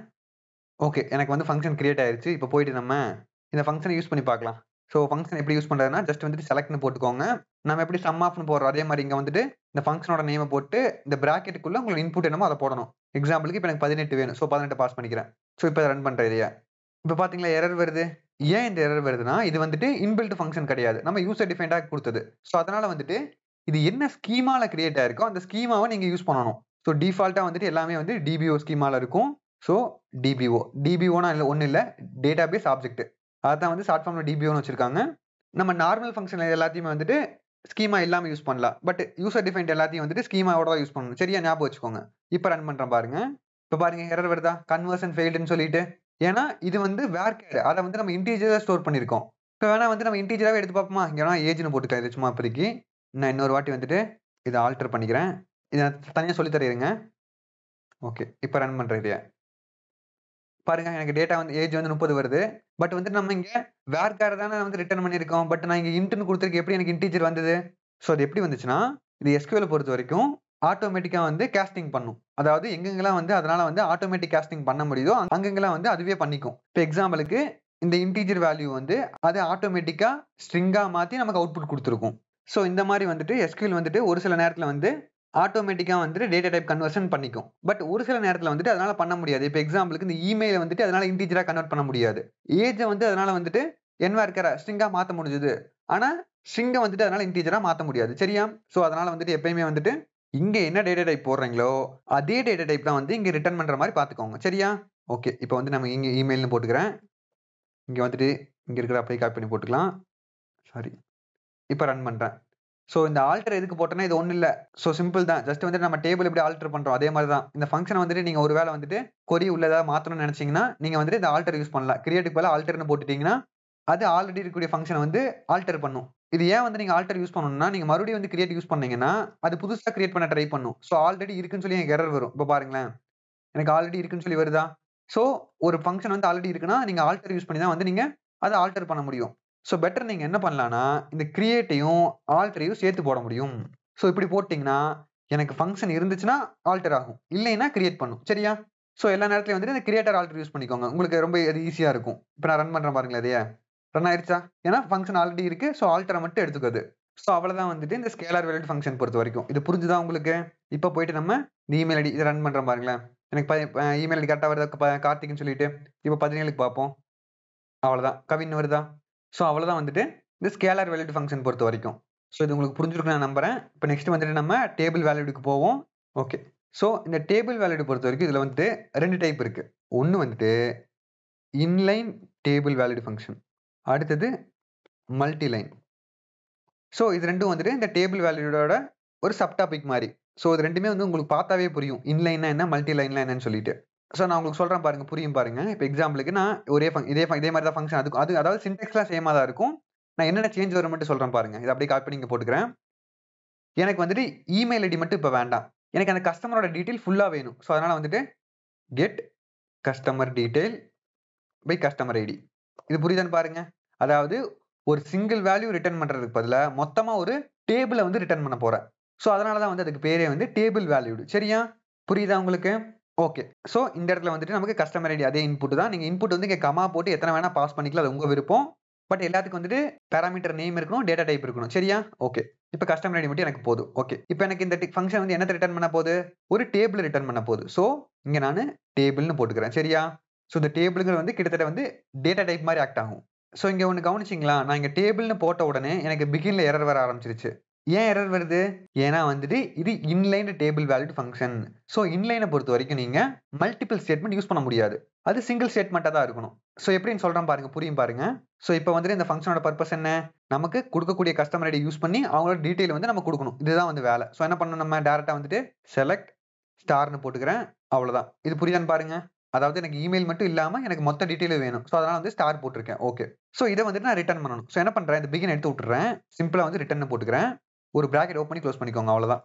ஓகே. எனக்கு வந்து ஃபங்ஷன் கிரியேட் ஆயிருச்சு. இப்ப போயிட்டு நம்ம இந்த ஃபங்ஷன யூஸ் பண்ணி பார்க்கலாம். ஸோ ஃபங்ஷன் எப்படி யூஸ் பண்றதுன்னா, ஜஸ்ட் வந்துட்டு செலக்ட்ன்னு போட்டுக்கோங்க. நம்ம எப்படி சம் ஆஃப்ன்னு போடுறோம். அதே மாரி இங்க வந்துட்டு இந்த ஃபங்ஷனோட நேம போட்டு, இந்த பிராக்கெட்டுக்குள்ள உங்களுக்கு இன்புட் என்னமோ அத போடணும். எக்ஸாம்பிளுக்கு இப்ப எனக்கு 18 வேணும். ஸோ 18 பாஸ் பண்ணிக்கிறேன். ஸோ இப்ப ரன் பண்றேன் இதைய. இப்ப பார்த்தீங்களா எரர் வருது. ஏன் இந்த எரர் வருதுன்னா, இது வந்துட்டு இன்பில்ட் ஃபங்ஷன் கிடையாது. நம்ம யூசர் டிஃபைன்டா குடுத்தது. ஸோ அதனால வந்துட்டு இது என்ன ஸ்கீமால கிரியேட் ஆயிருக்கோ, அந்த ஸ்கீமாவ நீங்க யூஸ் பண்ணணும். ஸோ டிஃபால்ட்டா வந்துட்டு எல்லாமே வந்து டிபிஓ ஸ்கீமால இருக்கும். So TPO. டிபிஓன்னா ஒண்ணும் இல்ல. Database object. அதான் வந்து ஷார்ட் ஃபார்ம்ல டிபிஓன்னு வச்சிருக்காங்க. நம்ம நார்மல் ஃபங்ஷன் எல்லாத்தையுமே வந்துட்டு ஸ்கீமா இல்லாம யூஸ் பண்ணலாம். பட் யூசர் டிஃபைன்ட் எல்லாத்தையும் வந்துட்டு ஸ்கீமாவோட தான் யூஸ் பண்ணணும். சரியா? ஞாபகம் வச்சுக்கோங்க. இப்ப ரன் பண்றேன் பாருங்க. இப்ப பாருங்க எரர் வருதா? கன்வர்ஷன் ஃபெயில்டுன்னு சொல்லிட்டு. ஏன்னா இது வந்து வேர்கேர். அத வந்து நம்ம இன்டிஜரா ஸ்டோர் பண்ணியிருக்கோம். இப்ப வேணா வந்து நம்ம இன்டிஜராவே எடுத்து பார்ப்போமா? இங்க வேணா ஏஜ்ன்னு போட்டுக்கலாம். இது சும்மா இப்போதைக்கு. நான் இன்னொரு வாட்டி வந்துட்டு இத ஆல்டர் பண்ணிக்கிறேன். இத நான் தனியா சொல்லி தரேன் இருங்க. ஓகே. இப்ப ரன் பண்றேன் இதைய. பாருங்க எனக்கு டேட்டா வந்து ஏஜ் வந்து 30 வருது. பட் வந்து நம்ம இங்க வேர்கார் தானே வந்து ரிட்டர்ன் பண்ணியிருக்கோம். பட் நான் இங்க இன்ட்ன்னு குடுத்திருக்கேன். எப்படி எனக்கு இன்டிஜர் வந்தது? ஸோ அது எப்படி வந்துச்சுன்னா, இது எஸ்கியூஎல் பொறுத்தவரைக்கும் ஆட்டோமேட்டிக்கா வந்து கேஸ்டிங் பண்ணும். அதாவது எங்கெங்கலாம் வந்து அதனால வந்து ஆட்டோமேட்டிக் கேஸ்டிங் பண்ண முடியுதோ, அங்கங்கலாம் வந்து அதுவே பண்ணிக்கும். இப்ப எக்ஸாம்பிளுக்கு இந்த இன்டிஜர் வேல்யூ வந்து அது ஆட்டோமேட்டிக்கா ஸ்ட்ரிங்கா மாத்தி நமக்கு அவுட்புட் குடுத்திருக்கும். ஸோ இந்த மாரி வந்துட்டு எஸ்கியூஎல் வந்துட்டு ஒரு சில நேரத்துல வந்து ஆட்டோமேட்டிக்கா வந்துட்டு டேட்டா டைப் கன்வர்ஷன் பண்ணிக்கும். பட் ஒரு சில நேரத்துல வந்துட்டு அதனால பண்ண முடியாது. இப்ப எக்ஸாம்பிளுக்கு இந்த இமெயில வந்துட்டு அதனால இன்டிஜரா கன்வெர்ட் பண்ண முடியாது. ஏஜ வந்து அதனால வந்துட்டு என்வார்கர ஸ்ட்ரிங்கா மாத்த முடிஞ்சது. ஆனா ஸ்ட்ரிங்க வந்துட்டு அதனால இன்டிஜரா மாத்த முடியாது. சரியா? சோ அதனால வந்துட்டு எப்பயுமே வந்துட்டு இங்க என்ன டேட்டா டைப் போடுறீங்களோ, அதே டேட்டா டைப் தான் வந்து இங்க ரிட்டர்ன் பண்ற மாரி பாத்துக்கோங்க. சரியா? ஓகே. இப்ப வந்து நம்ம இங்க இமெயில்னு போட்டுக்கிறேன். இங்க வந்துட்டு இங்க இருக்கிறத அப்படியே காப்பி பண்ணி போட்டுக்கலாம். சாரி. இப்ப ரன் பண்றேன். சோ இந்த ஆல்டர் எதுக்கு போட்டேன்னா, இது ஒண்ணும் இல்ல. சோ சிம்பிள் தான். ஜஸ்ட் வந்துட்டு நம்ம டேபிள் எப்படி ஆல்டர் பண்றோம், அதே மாரி தான். இந்த ஃபங்ஷன வந்துட்டு நீங்க ஒரு வேள வந்துட்டு கொரி உள்ள ஏதாவது மாத்தணும்னு நெனச்சீங்கன்னா, நீங்க வந்துட்டு இந்த ஆல்டர் யூஸ் பண்ணலாம். கிரியேட்க்கு பதிலா ஆல்டர்ன்னு போட்டுட்டீங்கன்னா, அது ஆல்ரெடி இருக்கக்கூடிய ஃபங்ஷன வந்து ஆல்டர் பண்ணும். இது ஏன் வந்து நீங்க ஆல்டர் யூஸ் பண்ணணும்னா, நீங்க மறுபடியும் வந்து கிரியேட் யூஸ் பண்ணீங்கன்னா, அது புதுசா கிரியேட் பண்ண ட்ரை பண்ணும். சோ ஆல்ரெடி இருக்குன்னு சொல்லி எனக்கு எரர் வரும். இப்ப பாருங்களேன். எனக்கு ஆல்ரெடி இருக்குன்னு சொல்லி வருதா? சோ ஒரு ஃபங்ஷன் வந்து ஆல்ரெடி இருக்குன்னா, நீங்க ஆல்டர் யூஸ் பண்ணி தான் வந்து நீங்க அத ஆல்டர் பண்ண முடியும். சோ பெட்டர் நீங்க என்ன பண்ணலாம்னா, இந்த கிரியேட்டையும், ஆல்டரையும் சேர்த்து போட முடியும். சோ இப்படி போட்டீங்கன்னா, எனக்கு ஃபங்ஷன் இருந்துச்சுன்னா ஆல்டர் ஆகும். இல்லைன்னா கிரியேட் பண்ணும். சரியா? சோ எல்லா நேரத்துலயும் வந்துட்டு இந்த கிரியேட்டர் ஆல்டர் யூஸ் பண்ணிக்கோங்க. உங்களுக்கு ரொம்ப அது ஈஸியா இருக்கும். இப்ப நான் ரன் பண்றேன் பாருங்களேன் இதைய. ரன் ஆயிருச்சா? ஏன்னா ஃபங்ஷன் ஆல்ரெடி இருக்கு. சோ ஆல்டர மட்டும் எடுத்துக்குது. சோ அவ்வளவுதான் வந்துட்டு இந்த ஸ்கேலார் வேலிட் ஃபங்ஷன் பொறுத்தவரைக்கும். இது புரிஞ்சுதா உங்களுக்கு? இப்ப போயிட்டு நம்ம இந்த இமெயில் ஐடி இத ரன் பண்றேன் பாருங்களேன். எனக்கு இமெயில் ஐடி கரெக்ட்டா வருதா? கார்த்திக்ன்னு சொல்லிட்டு. இப்ப 17க்கு பார்ப்போம். அவ்வளவுதான். கவின் வருதா? சோ அவ்வளவுதான் வந்துட்டு இந்த ஸ்கேலார் வேலிட் ஃபங்ஷன் பொறுத்தவரைக்கும். சோ இது உங்களுக்கு புரிஞ்சிருக்கும்னு நான் நம்புறேன். இப்ப நெக்ஸ்ட் வந்துட்டு நம்ம டேபிள் வேலிட்க்கு போவோம். ஓகே. சோ இந்த டேபிள் வேலிட் பொறுத்தவரைக்கும் இதுல வந்துட்டு 2 டைப் இருக்கு. ஒண்ணு வந்துட்டு இன்லைன் டேபிள் வேலிட் ஃபங்ஷன். அடுத்தது மல்டி லைன். சோ இது 2ம் வந்துட்டு இந்த டேபிள் வேலிடோட ஒரு சப் டாபிக் மாரி. சோ இது 2மே வந்து உங்களுக்கு பார்த்தாவே புரியும். இன்லைன்னா என்ன, மல்டி லைன்னா என்னன்னு சொல்லிட்டு. சோ நான் உங்களுக்கு சொல்றேன் பாருங்க, புரியும் பாருங்க. இப்ப எக்ஸாம்பிளுக்கு நான் ஒரே இதே மாரி தான் ஃபங்ஷன் அது அதாவது சின்டாக்ஸ்லாம் சேமா தான் இருக்கும். நான் என்னென்ன சேஞ்ச் வரும்னு மட்டும் சொல்றேன் பாருங்க. இத அப்படியே காப்பி பண்ணி இங்க போட்டுக்கிறேன். எனக்கு வந்துட்டு இமெயில் ஐடி மட்டும் இப்ப வேண்டாம். எனக்கு அந்த கஸ்டமரோட டீடைல் ஃபுல்லா வேணும். சோ அதனால வந்துட்டு get customer detail by customer ID. இது புரியுதான்னு பாருங்க. அதாவது ஒரு சிங்கிள் வேல்யூ ரிட்டர்ன் பண்றதுக்கு பதிலா மொத்தமா ஒரு டேபிள வந்து ரிட்டர்ன் பண்ண போறேன். சோ அதனால தான் வந்து அதுக்கு பேரே வந்து டேபிள் வேல்யூடு. சரியா? புரியுதா உங்களுக்கு? ஓகே. சோ இந்த இடத்துல வந்துட்டு நமக்கு கஸ்டமர் ஐடி அதே இன்புட் தான். நீங்க இன்புட் வந்து இங்க கமா போட்டு எத்தன வேணா பாஸ் பண்ணிக்கலாம். அது உங்க விருப்பம். பட் எல்லாத்துக்கும் வந்துட்டு பாராமீட்டர் நேம் இருக்கணும், டேட்டா டைப் இருக்கணும். சரியா? ஓகே. இப்ப கஸ்டமர் ஐடி மட்டும் எனக்கு போதும். ஓகே. இப்ப எனக்கு இந்த ஃபங்ஷன் வந்து என்னத்த ரிட்டர்ன் பண்ண போகுது? ஒரு டேபிள் ரிட்டர்ன் பண்ண போகுது. சோ இங்க நானு டேபிள்னு போட்டுக்கிறேன். சரியா? சோ இந்த டேபிள்ங்கிறது வந்து கிட்டத்தட்ட வந்து டேட்டா டைப் மாரி ஆக்ட் ஆகும். சோ இங்க ஒண்ணு கவனிச்சீங்களா? நான் இங்க டேபிள்னு போட்ட உடனே எனக்கு பிகின்ல எரர் வர ஆரம்பிச்சிருச்சு. ஏன் எரர் வருது? ஏன்னா வந்துட்டு இது inline table valued function. So இன்லைனை பொறுத்த வரைக்கும் நீங்க மல்டிபிள் ஸ்டேட்மெண்ட் யூஸ் பண்ண முடியாது. அது சிங்கிள் ஸ்டேட்மெண்ட்டா தான் இருக்கணும். ஸோ எப்படின்னு சொல்றேன் பாருங்க, புரியும் பாருங்க. ஸோ இப்போ வந்துட்டு இந்த ஃபங்ஷனோட பர்பஸ் என்ன? நமக்கு குடுக்கக்கூடிய கஸ்டமர் ஐடி யூஸ் பண்ணி அவங்களோட டீடைல் வந்து நம்ம குடுக்கணும். இதுதான் வந்து வேலை. ஸோ என்ன பண்ணணும், நம்ம டைரக்ட்டா வந்துட்டு செலக்ட் ஸ்டார்ன்னு போட்டுக்கிறேன். அவ்வளவுதான். இது புரியுதான்னு பாருங்க. அதாவது எனக்கு இமெயில் மட்டும் இல்லாம எனக்கு மொத்த டீடைலும் வேணும். ஸோ அதனால வந்து ஸ்டார் போட்டிருக்கேன். ஓகே. ஸோ இத வந்துட்டு நான் ரிட்டர்ன் பண்ணணும். ஸோ என்ன பண்றேன், இந்த பிகின் எடுத்து விட்டுறேன். சிம்பிளா வந்து ரிட்டர்ன்னு போட்டுக்கிறேன். ஒரு பிராக்கெட் ஓப்பன் பண்ணி க்ளோஸ் பண்ணிக்கோங்க. அவ்வளவுதான்.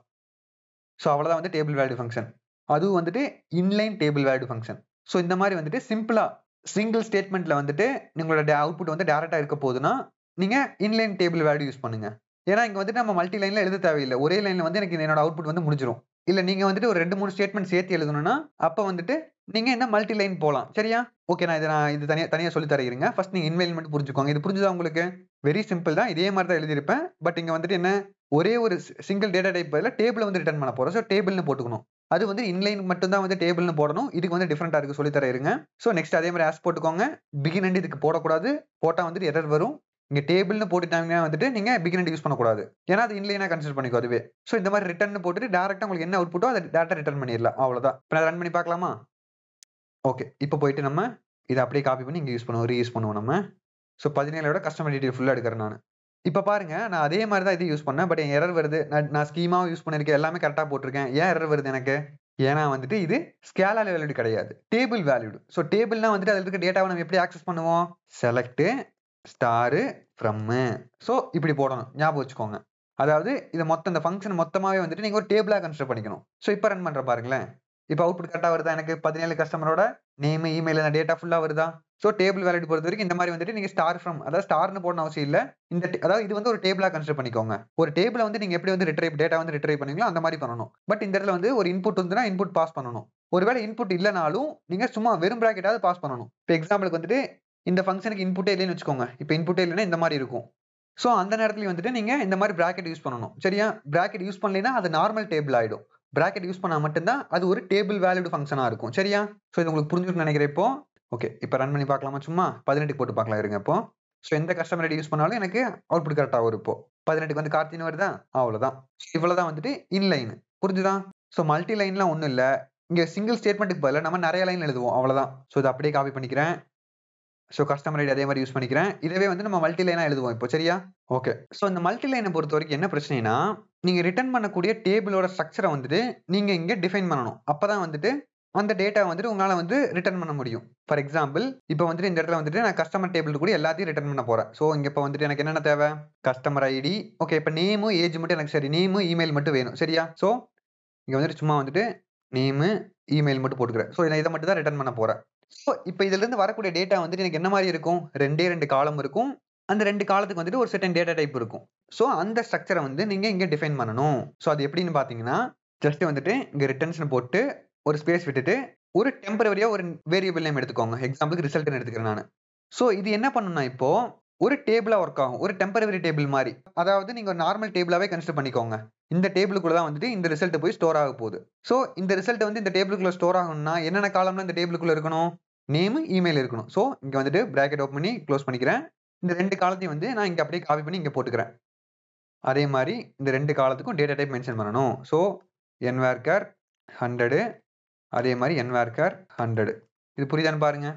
ஸோ அவ்வளவுதான் வந்து டேபிள் வேலிட் ஃபங்ஷன். அதுவும் வந்துட்டு inline table valued function. So இந்த மாதிரி வந்துட்டு சிம்பிளா சிங்கிள் ஸ்டேட்மெண்ட்ல வந்துட்டு உங்களோட அவுட்புட் வந்து டைரக்ட்டா இருக்க போகுதுன்னா, நீங்க இன்லைன் டேபிள் வேல்யூ யூஸ் பண்ணுங்க. ஏன்னா இங்க வந்துட்டு நம்ம மல்டி லைன்ல எழுத தேவையில்ல. ஒரே லைன்ல வந்து எனக்கு என்னோட அவுட்புட் வந்து முடிஞ்சிரும். இல்ல நீங்க வந்துட்டு ஒரு 2, 3 ஸ்டேட்மெண்ட் சேர்த்து எழுதணும்னா, அப்ப வந்துட்டு நீங்க இந்த மல்டி லைன் போலாம். சரியா? ஓகே, நான் இது தனியா தனியா சொல்லி தரேன் இருங்க. ஃபர்ஸ்ட் நீங்க இன்வைல் மட்டும் புரிஞ்சுக்கோங்க. இது புரிஞ்சுதா உங்களுக்கு? வெரி சிம்பிள் தான். இதே மாரி தான் எழுதியிருப்பேன். பட் இங்க வந்துட்டு என்ன, ஒரே ஒரு சிங்கிள் டேட்டா டைப் பதிலா டேபிள வந்து ரிட்டர்ன் பண்ண போறோம். ஸோ டேபிள்னு போட்டுக்கணும். அது வந்து இன்லைன் மட்டும் தான் வந்து டேபிள்னு போடணும். இதுக்கு வந்து டிஃபரெண்டா இருக்கு, சொல்லி தரேன் இருங்க. ஸோ நெக்ஸ்ட் அதே மாரி ஆஸ் போட்டுக்கோங்க. பிகின் அண்ட் இதுக்கு போடக்கூடாது. போட்டா வந்துட்டு எரர் வரும். இங்க டேபிள்னு போட்டுட்டாங்கன்னா வந்துட்டு நீங்க பிகின் அண்ட் யூஸ் பண்ணக்கூடாது. ஏன்னா அது இன்லைனா கன்சிடர் பண்ணிக்கும் அதுவே. ஸோ இந்த மாரி ரிட்டர்ன் போட்டுட்டு டைரக்ட்டா உங்களுக்கு என்ன அவுட்புட்டோ அத டைரக்ட்டா ரிட்டர்ன் பண்ணிரலாம். அவ்வளவுதான். இப்ப நான் ரன் பண்ணி பார்க்கலாமா? ஓகே. இப்ப போயிட்டு நம்ம இத அப்படியே காப்பி பண்ணி இங்க யூஸ் பண்ணுவோம். ரீயூஸ் பண்ணுவோம் நம்ம. ஸோ 17ஓட கஸ்டமர் டீடைல் ஃபுல்லா எடுக்கிறேன் நானு. இப்ப பாருங்க, நான் அதே மாரி தான் இதையும் யூஸ் பண்ணேன். பட் என் எரர் வருது. நான் ஸ்கீமாவும் யூஸ் பண்ணியிருக்கேன். எல்லாமே கரெக்ட்டா போட்டிருக்கேன். ஏன் எரர் வருது எனக்கு? ஏன்னா வந்துட்டு இது ஸ்கேலர் வேலிட் கிடையாது. Table valid. ஸோ டேபிள்னா வந்துட்டு அதுல இருக்க டேட்டாவ நம்ம எப்படி ஆக்சஸ் பண்ணுவோம்? Select star from. ஸோ இப்படி போடணும். ஞாபகம் வச்சுக்கோங்க. அதாவது இத மொத்தம் இந்த ஃபங்ஷன் மொத்தமாவே வந்துட்டு நீங்க ஒரு டேபிளா கன்சிடர் பண்ணிக்கணும். ஸோ இப்ப ரன் பண்றேன் பாருங்களேன். இப்ப அவுட்புட் கரெக்ட்டா வருதா எனக்கு? 17 கஸ்டமரோட நேம், இமெயில் அந்த டேட்டா ஃபுல்லா வருதா? ஸோ டேபிள் வேலிட் பொறுத்தவரைக்கும் இந்த மாரி வந்துட்டு நீங்க ஸ்டார் ஃப்ரம், அதாவது ஸ்டார்ன்னு போடணும் அவசியம் இல்ல. அதாவது இது வந்து ஒரு டேபிளா கன்சிடர் பண்ணிக்கோங்க. ஒரு டேபிள வந்து நீங்க எப்படி வந்து டேட்டா வந்து ரிட்ரைவ் பண்ணுவீங்களோ அந்த மாரி பண்ணணும். பட் இந்த இடத்துல வந்து ஒரு இன்புட் வந்துனா இன்புட் பாஸ் பண்ணணும். ஒருவேளை இன்புட் இல்லனாலும் நீங்க சும்மா வெறும் பிராக்கெட்டாவது பாஸ் பண்ணணும். இப்ப எக்ஸாம்பிளுக்கு வந்துட்டு இந்த ஃபங்ஷனுக்கு இன்புட்டே இல்லன்னு வச்சுக்கோங்க. இப்ப இன்புட்டே இல்லன்னா இந்த மாரி இருக்கும். ஸோ அந்த நேரத்துலயும் வந்துட்டு நீங்க இந்த மாரி பிராக்கெட் யூஸ் பண்ணணும். சரியா? பிராக்கெட் யூஸ் பண்ணலைன்னா அது நார்மல் டேபிள் ஆயிடும். பிராக்கெட் யூஸ் பண்ணா மட்டும் தான் அது ஒரு டேபிள் வேலிட் ஃபங்ஷனா இருக்கும். சரியா? ஸோ இது உங்களுக்கு புரிஞ்சிருக்கும்னு நினைக்கிறேன் இப்போ. ஓகே. இப்ப ரன் பண்ணி பார்க்கலாமா சும்மா? 18க்கு போட்டு பார்க்கலாம் இருங்க இப்போ. ஸோ எந்த கஸ்டமர் ஐடி யூஸ் பண்ணாலும் எனக்கு அவுட்புட் கரெக்ட்டா வரும் இப்போ. 18க்கு வந்து கார்த்தின்னு வருதா? அவ்வளவுதான். இவ்வளவுதான் வந்துட்டு இன்லைன். புரிஞ்சுதா? ஸோ மல்டி லைன்லாம் ஒண்ணும் இல்ல. இங்க சிங்கிள் ஸ்டேட்மென்ட்க்கு பதிலா நம்ம நெறைய லைன் எழுதுவோம். அவ்வளவுதான். ஸோ இத அப்படியே காப்பி பண்ணிக்கிறேன். ஸோ கஸ்டமர் ஐடி அதே மாரி யூஸ் பண்ணிக்கிறேன். இதவே வந்து நம்ம மல்டி லைனா எழுதுவோம் இப்போ. சரியா? ஓகே. ஸோ இந்த மல்டி லைன பொறுத்தவரைக்கும் என்ன பிரச்சனைன்னா, நீங்க ரிட்டர்ன் பண்ணக்கூடிய டேபிளோட ஸ்ட்ரக்சர வந்துட்டு நீங்க இங்க டிஃபைன் பண்ணணும். அப்பதான் வந்துட்டு அந்த டேட்டா வந்துட்டு உங்களால வந்து ரிட்டர்ன் பண்ண முடியும். ஃபார் எக்ஸாம்பிள் இப்ப வந்துட்டு இந்த இடத்துல வந்துட்டு நான் கஸ்டமர் டேபிள் கூட எல்லாத்தையும் ரிட்டர்ன் பண்ண போறேன். ஸோ இங்க இப்ப வந்துட்டு எனக்கு என்னென்ன தேவை? Customer ID. ஓகே. இப்ப நேமும், ஏஜ் மட்டும் எனக்கு சரி. நேமும், இமெயில் மட்டும் வேணும். சரியா? ஸோ இங்க வந்துட்டு சும்மா வந்துட்டு நேமு, இமெயில் மட்டும் போட்டுக்கிறேன். ஸோ நான் இத மட்டும் தான் ரிட்டர்ன் பண்ண போறேன். ஸோ இப்ப இதிலிருந்து வரக்கூடிய டேட்டா வந்துட்டு எனக்கு என்ன மாரி இருக்கும்? 2 காலம் இருக்கும். அந்த 2 காலத்துக்கு வந்துட்டு ஒரு செர்டைன் டேட்டா டைப் இருக்கும். ஸோ அந்த ஸ்ட்ரக்சர வந்து நீங்க இங்க டிஃபைன் பண்ணணும். ஸோ அது எப்படின்னு பார்த்தீங்கன்னா, ஜஸ்ட் வந்துட்டு இங்க ரிட்டர்ன்ஸ்ன்னு போட்டு ஒரு ஸ்பேஸ் விட்டுட்டு ஒரு டெம்பரரியா ஒரு வேரியபிள் நேம் எடுத்துக்கோங்க. எக்ஸாம்பிளுக்கு ரிசல்ட்ன்னு எடுத்துக்கிறேன் நானு. ஸோ இது என்ன பண்ணும்னா இப்போ ஒரு டேபிளா வொர்க் ஆகும். ஒரு டெம்பரரி டேபிள் மாரி. அதாவது நீங்க நார்மல் டேபிளாவே கன்சிடர் பண்ணிக்கோங்க. இந்த டேபிளுக்குள்ள தான் வந்துட்டு இந்த ரிசல்ட் போய் ஸ்டோர் ஆக போகுது. ஸோ இந்த ரிசல்ட் வந்து இந்த டேபிளுக்குள்ள ஸ்டோர் ஆகணும்னா என்னென்ன காலம்லாம் இந்த டேபிளுக்குள்ள இருக்கணும்? நேம், இமெயில் இருக்கணும். ஸோ இங்க வந்துட்டு பிராக்கெட் ஓப்பன் பண்ணி குளோஸ் பண்ணிக்கிறேன். இந்த 2 காலத்தையும் வந்து நான் இங்க அப்படியே காப்பி பண்ணி இங்க போட்டுக்கிறேன். அதே மாரி இந்த 2 காலத்துக்கும் டேட்டா டைப் மென்ஷன் பண்ணணும். ஸோ என்வார்ச்சர் 100 அதே மாரி என்வார்ச்சர் 100. இது புரியுதான்னு பாருங்க.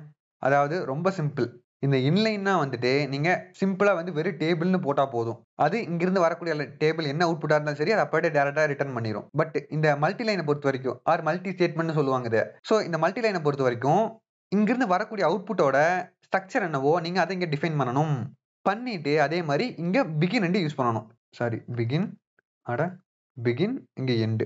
அதாவது ரொம்ப சிம்பிள். இந்த இன்லைன்னா வந்துட்டு நீங்க சிம்பிளா வந்து வெறும் டேபிள்னு போட்டா போதும். அது இங்கிருந்து வரக்கூடிய டேபிள் என்ன அவுட்புட்டா இருந்தாலும் சரி, அது அப்படியே டைரக்ட்டா ரிட்டர்ன் பண்ணிரும். பட் இந்த மல்டி லைன பொறுத்தவரைக்கும் மல்டி ஸ்டேட்மென்ட்னு சொல்லுவாங்க இத. ஸோ இந்த மல்டி லைன பொறுத்தவரைக்கும் இங்கிருந்து வரக்கூடிய அவுட்புட்டோட ஸ்ட்ரக்சர் என்னவோ நீங்க அத இங்க டிஃபைன் பண்ணணும். பண்ணிட்டு அதே மாரி இங்க பிகின் எண்ட் யூஸ் பண்ணணும். சாரி பிகின் அட பிகின் இங்க எண்ட்.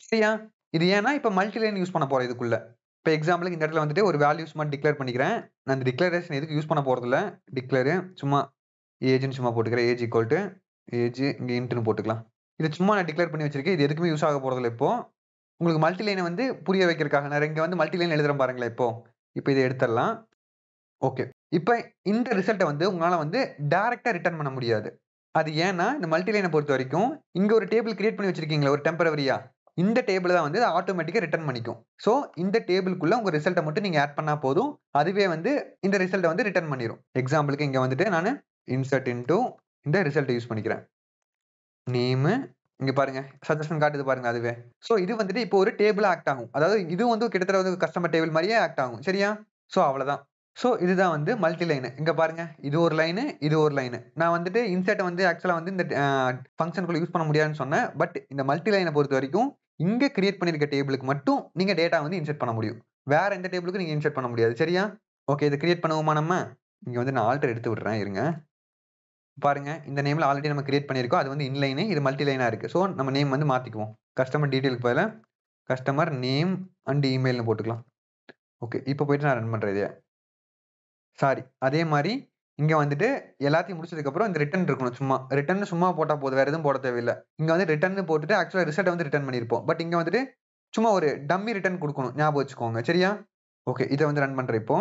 சரியா? இது ஏன்னா இப்ப மல்டி லைன் யூஸ் பண்ண போறேன் இதுக்குள்ள. இப்ப எக்ஸாம்பிளுக்கு இந்த இடத்துல வந்துட்டு ஒரு வேல்யூ சும்மா டிக்ளேர் பண்ணிக்கிறேன். நான் இந்த டிக்ளரேஷன் எதுக்கு யூஸ் பண்ண போறதில்ல. டிக்ளேர் சும்மா ஏஜ்ன்னு சும்மா போட்டுக்கிறேன். ஏஜ் ஈக்குவல் டூ ஏஜ் இங்க இன்ட்ன்னு போட்டுக்கலாம். இது சும்மா நான் டிக்ளேர் பண்ணி வச்சிருக்கேன். இது எதுக்குமே யூஸ் ஆக போறதில்ல இப்போ. உங்களுக்கு மல்டி லைன வந்து புரிய வைக்கிறதுக்காக நான் இங்க வந்து மல்டி லைன் எழுதுறேன் பாருங்களேன் இப்போ. இப்ப இத எடுத்துறலாம். ஓகே. இப்ப இந்த ரிசல்ட்ட வந்து உங்களால வந்து டைரக்ட்டா ரிட்டர்ன் பண்ண முடியாது. அது ஏன்னா இந்த மல்டி லைன பொறுத்தவரைக்கும் இங்க ஒரு டேபிள் கிரியேட் பண்ணி வச்சிருக்கீங்களா ஒரு டெம்பரரியா. இந்த டேபிள் தான் வந்து ஆட்டோமேட்டிக்கா ரிட்டர்ன் பண்ணிக்கும். ஸோ இந்த டேபிள்க்குள்ள உங்க ரிசல்ட்ட மட்டும் நீங்க ஆட் பண்ணா போதும். அதுவே வந்து இந்த ரிசல்ட்ட வந்து ரிட்டர்ன் பண்ணிரும். எக்ஸாம்பிளுக்கு இங்க வந்துட்டு நானு இன்சர்ட் இன்டோ இந்த ரிசல்ட்ட யூஸ் பண்ணிக்கிறேன். நேமு இங்க பாருங்க. சஜஷன் காட்டுது பாருங்க அதுவே. ஸோ இது வந்துட்டு இப்போ ஒரு டேபிளா ஆக்ட் ஆகும். அதாவது இது வந்து கிட்டத்தட்ட வந்து கஸ்டமர் டேபிள் மாரியே ஆக்ட் ஆகும். சரியா? ஸோ அவ்வளதான். ஸோ இதுதான் வந்து மல்டி லைன். இங்க பாருங்க. இது ஒரு லைனு, இது ஒரு லைனு. நான் வந்துட்டு இன்சர்ட்ட வந்து ஆக்சுவலா வந்து இந்த ஃபங்ஷனுக்குள்ள யூஸ் பண்ண முடியாதுன்னு சொன்னேன். பட் இந்த மல்டி லைன பொறுத்தவரைக்கும், இங்க கிரியேட் பண்ணியிருக்க டேபிளுக்கு மட்டும் நீங்க டேட்டா வந்து இன்சர்ட் பண்ண முடியும். வேற எந்த டேபிளுக்கும் நீங்க இன்சர்ட் பண்ண முடியாது. சரியா? ஓகே. இத கிரியேட் பண்ணுவோமா நம்ம? இங்க வந்து நான் ஆல்டர் எடுத்து விடுறேன். இருங்க. பாருங்க. இந்த நேம்ல ஆல்ரெடி நம்ம கிரியேட் பண்ணியிருக்கோம். அது வந்து இன்லைனு. இது மல்டி லைனா இருக்கு. ஸோ நம்ம நேம் வந்து மாத்திக்குவோம். கஸ்டமர் டீட்டெயிலுக்கு பதிலா கஸ்டமர் நேம் அண்ட் இமெயில்னு போட்டுக்கலாம். ஓகே. இப்ப போயிட்டு நான் ரன் பண்றேன் இதைய. சாரி. அதே மாரி இங்க வந்துட்டு எல்லாத்தையும் முடிச்சதுக்கப்புறம் இந்த ரிட்டர்ன் இருக்கணும் சும்மா. ரிட்டர்ன்னு சும்மா போட்டா போதும். வேற எதுவும் போட தேவையில்ல. இங்க வந்து ரிட்டர்ன்னு போட்டுட்டு ஆக்சுவலா ரிசல்ட்ட வந்து ரிட்டர்ன் பண்ணியிருப்போம். பட் இங்க வந்துட்டு சும்மா ஒரு டம்மி ரிட்டர்ன் குடுக்கணும். ஞாபகம் வச்சுக்கோங்க. சரியா? ஓகே. இத வந்து ரன் பண்றேன் இப்போ.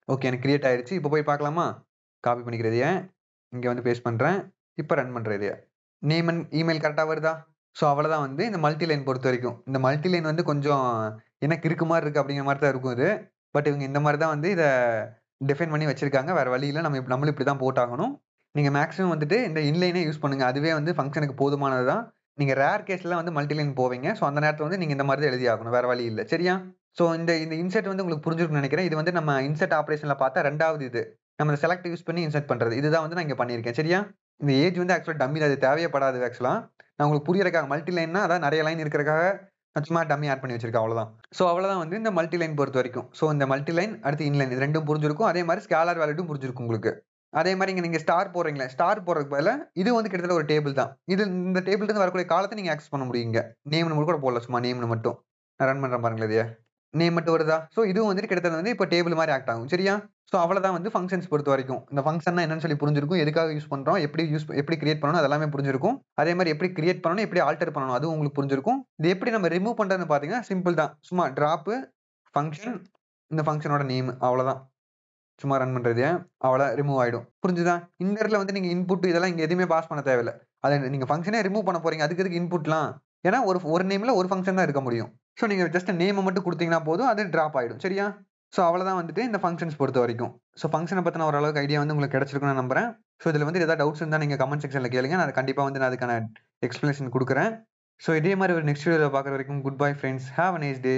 ஓகே. எனக்கு கிரியேட் ஆயிருச்சு. இப்ப போய் பார்க்கலாமா? காப்பி பண்ணிக்கிறேன் இதைய. இங்க வந்து பேஸ்ட் பண்றேன். இப்ப ரன் பண்றேன் இதைய. நேம் அண்ட் இமெயில் கரெக்ட்டா வருதா? ஸோ அவ்வளதான் வந்து இந்த மல்டி லைன் பொறுத்தவரைக்கும். இந்த மல்டி லைன் வந்து கொஞ்சம் எனக்கு இருக்கு மாரி இருக்கு அப்படிங்கிற மாரி தான் இருக்கும் இது. பட் இவங்க இந்த மாரி தான் வந்து இத டிஃபைன் பண்ணி வச்சிருக்காங்க. வேற வழி இல்ல. நம்மளும் இப்படி தான் போட்டாகணும். நீங்க மேக்ஸிமம் வந்துட்டு இந்த இன்லைனே யூஸ் பண்ணுங்க. அதுவே வந்து ஃபங்ஷனுக்கு போதுமானது தான். நீங்க ரேர் கேஸ்ல வந்து மல்டி லைன் போவீங்க. ஸோ அந்த நேரத்துல வந்து நீங்க இந்த மாரி தான் எழுதி ஆகணும். வேற வழி இல்ல. சரியா? ஸோ இந்த இந்த இன்சர்ட் வந்து உங்களுக்கு புரிஞ்சிருக்கும்னு நெனைக்கிறேன். இது வந்து நம்ம இன்சர்ட் ஆப்பரேஷன்ல பார்த்த 2வது இது. நம்ம செலக்ட் யூஸ் பண்ணி இன்சர்ட் பண்றது. இதுதான் வந்து நான் இங்க பண்ணியிருக்கேன். சரியா? இந்த ஏஜ் வந்து ஆக்சுவலா டம்மி தான். அது தேவையே படாது ஆக்சுவலா. நான் உங்களுக்கு புரியறதுக்காக மல்டி லைன்னா அதான் நெறைய லைன் இருக்கறதுக்காக நான் சும்மா டம்மி ஆட் பண்ணி வச்சிருக்கேன் அவ்வளவுதான். ஸோ அவ்வளவுதான் வந்து இந்த மல்டி லைன் பொறுத்தவரைக்கும். ஸோ இந்த மல்டி லைன் அடுத்து இன்லைன் இது 2ம் புரிஞ்சிருக்கும். அதே மாரி ஸ்கேலார் வேலிடும் புரிஞ்சிருக்கும் உங்களுக்கு. அதே மாரி இங்க நீங்க ஸ்டார் போடுறீங்களே, ஸ்டார் போடுறதுக்கு பதிலா இது வந்து கிட்டத்தட்ட ஒரு டேபிள் தான். இந்த டேபிள்ல இருந்து வரக்கூடிய காலத்த நீங்க ஆக்சஸ் பண்ண முடியும் இங்க. நேம்னு கூட போடலாம். சும்மா நேம்னு மட்டும். நான் ரன் பண்றேன் பாருங்களேன் இதைய. நேம் மட்டும் வருதா? ஸோ இதுவும் வந்துட்டு கிட்டத்தட்ட வந்து இப்ப டேபிள் மாரி ஆக்ட் ஆகும். சரியா? ஸோ அவ்வளதான் வந்து ஃபங்ஷன்ஸ் பொறுத்தவரைக்கும். இந்த ஃபங்ஷன்னா என்னன்னு சொல்லி புரிஞ்சிருக்கும். எதுக்காக யூஸ் பண்றோம்? எப்படி கிரியேட் பண்ணணும்? அது எல்லாமே புரிஞ்சிருக்கும். அதே மாரி எப்படி கிரியேட் பண்ணணும்? எப்படி ஆல்டர் பண்ணணும்? அதுவும் உங்களுக்கு புரிஞ்சிருக்கும். இது எப்படி நம்ம ரிமூவ் பண்றதுன்னு பார்த்தீங்கன்னா, சிம்பிள் தான். சும்மா டிராப்பு ஃபங்ஷன் இந்த ஃபங்ஷனோட நேம் அவ்வளதான். சும்மா ரன் பண்றது. அவ்வளதான் ரிமூவ் ஆயிடும். புரிஞ்சுதா? இந்த இடத்துல வந்து நீங்க இன்புட் இதெல்லாம் இங்க எதுவுமே பாஸ் பண்ண தேவையில்ல. அத நீங்க ஃபங்ஷனே ரிமூவ் பண்ண போறீங்க. அதுக்கு எதுக்கு இன்புட்லாம்? ஏன்னா ஒரு நேம்ல ஒரு ஃபங்ஷன் தான் இருக்க முடியும். ஸோ நீங்க ஜஸ்ட் நேம மட்டும் குடுத்தீங்கன்னா போதும். அது டிராப் ஆயிடும். சரியா? ஸோ அவ்வளதான் வந்துட்டு இந்த ஃபங்ஷன்ஸ் பொறுத்தவரைக்கும். ஸோ ஃபங்ஷன பத்தின ஓரளவுக்கு ஐடியா வந்து உங்களுக்கு கிடைச்சிருக்கும்னு நான் நம்புறேன். ஸோ இதுல வந்து ஏதாவது டவுட்ஸ் இருந்தா நீங்க கமெண்ட் செக்ஷன்ல கேளுங்க. நான் கண்டிப்பா வந்து நான் அதுக்கான எக்ஸ்ப்ளனேஷன் குடுக்குறேன். ஸோ இதே மாரி ஒரு நெக்ஸ்ட் வீடியோல பார்க்குற வரைக்கும் good bye friends. Have a nice day.